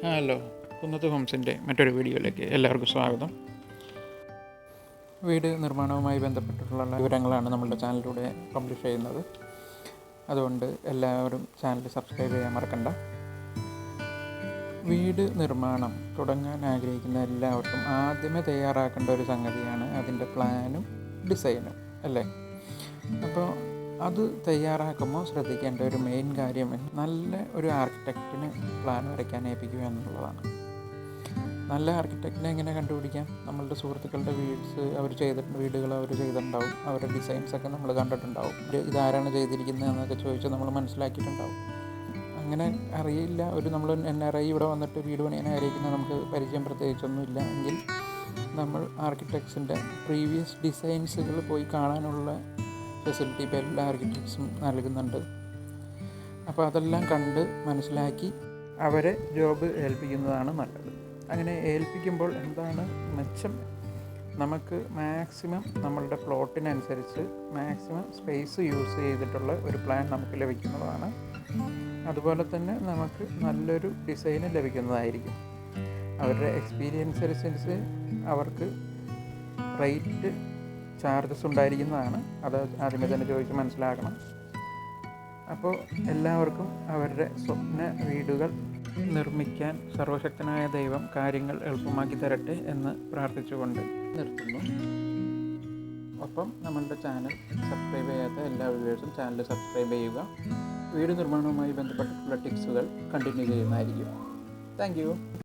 Hello, കുന്നത്ത് ഹോംസിൻ്റെ മറ്റൊരു വീഡിയോയിലേക്ക് എല്ലാവർക്കും സ്വാഗതം. വീട് നിർമ്മാണവുമായി ബന്ധപ്പെട്ടിട്ടുള്ള വിവരങ്ങളാണ് നമ്മുടെ ചാനലിലൂടെ പബ്ലിഷ് ചെയ്യുന്നത്. അതുകൊണ്ട് എല്ലാവരും ചാനൽ സബ്സ്ക്രൈബ് ചെയ്യാൻ മറക്കണ്ട. വീട് നിർമ്മാണം തുടങ്ങാൻ ആഗ്രഹിക്കുന്ന എല്ലാവർക്കും ആദ്യമേ തയ്യാറാക്കേണ്ട ഒരു സംഗതിയാണ് അതിൻ്റെ പ്ലാനും ഡിസൈനും, അല്ലേ? അപ്പോൾ അത് തയ്യാറാക്കുമ്പോൾ ശ്രദ്ധിക്കേണ്ട ഒരു മെയിൻ കാര്യം നല്ല ഒരു ആർക്കിടെക്റ്റിന് പ്ലാൻ വരയ്ക്കാൻ ഏൽപ്പിക്കുക എന്നുള്ളതാണ്. നല്ല ആർക്കിടെക്റ്റിനെ എങ്ങനെ കണ്ടുപിടിക്കാം? നമ്മളുടെ സുഹൃത്തുക്കളുടെ വീടുകൾ അവർ ചെയ്തിട്ടുണ്ടാവും, അവരുടെ ഡിസൈൻസൊക്കെ നമ്മൾ കണ്ടിട്ടുണ്ടാവും. ഇതാരാണ് ചെയ്തിരിക്കുന്നത് എന്നൊക്കെ ചോദിച്ച് നമ്മൾ മനസ്സിലാക്കിയിട്ടുണ്ടാവും. അങ്ങനെ അറിയില്ല, നമ്മൾ NRI ഇവിടെ വന്നിട്ട് വീട് പണിയാൻ ആഗ്രഹിക്കുന്ന നമുക്ക് പരിചയം പ്രത്യേകിച്ചൊന്നുമില്ല എങ്കിൽ നമ്മൾ ആർക്കിടെക്ട്സിൻ്റെ പ്രീവിയസ് ഡിസൈൻസുകൾ പോയി കാണാനുള്ള ഫെസിലിറ്റി ഇപ്പോൾ എല്ലാ ആർക്കിടെക്ട്സും നൽകുന്നുണ്ട്. അപ്പോൾ അതെല്ലാം കണ്ട് മനസ്സിലാക്കി അവരെ ജോബ് ഏൽപ്പിക്കുന്നതാണ് നല്ലത്. അങ്ങനെ ഏൽപ്പിക്കുമ്പോൾ എന്താണ് മെച്ചം? നമുക്ക് മാക്സിമം നമ്മളുടെ പ്ലോട്ടിനനുസരിച്ച് മാക്സിമം സ്പേസ് യൂസ് ചെയ്തിട്ടുള്ള ഒരു പ്ലാൻ നമുക്ക് ലഭിക്കുന്നതാണ്. അതുപോലെ തന്നെ നമുക്ക് നല്ലൊരു ഡിസൈന് ലഭിക്കുന്നതായിരിക്കും. അവരുടെ എക്സ്പീരിയൻസ് അനുസരിച്ച് അവർക്ക് റേറ്റ് ചാർജസ് ഉണ്ടായിരിക്കുന്നതാണ്. അത് ആദ്യമേ തന്നെ ചോദിച്ച് മനസ്സിലാക്കണം. അപ്പോൾ എല്ലാവർക്കും അവരുടെ സ്വപ്ന വീടുകൾ നിർമ്മിക്കാൻ സർവശക്തനായ ദൈവം കാര്യങ്ങൾ എളുപ്പമാക്കി തരട്ടെ എന്ന് പ്രാർത്ഥിച്ചുകൊണ്ട് നിർത്തുന്നു. ഒപ്പം നമ്മളുടെ ചാനൽ സബ്സ്ക്രൈബ് ചെയ്യാത്ത എല്ലാ വ്യൂവേഴ്സും ചാനൽ സബ്സ്ക്രൈബ് ചെയ്യുക. വീട് നിർമ്മാണവുമായി ബന്ധപ്പെട്ടിട്ടുള്ള ടിപ്സുകൾ കണ്ടിന്യൂ ചെയ്യുന്നതായിരിക്കും. Thank you.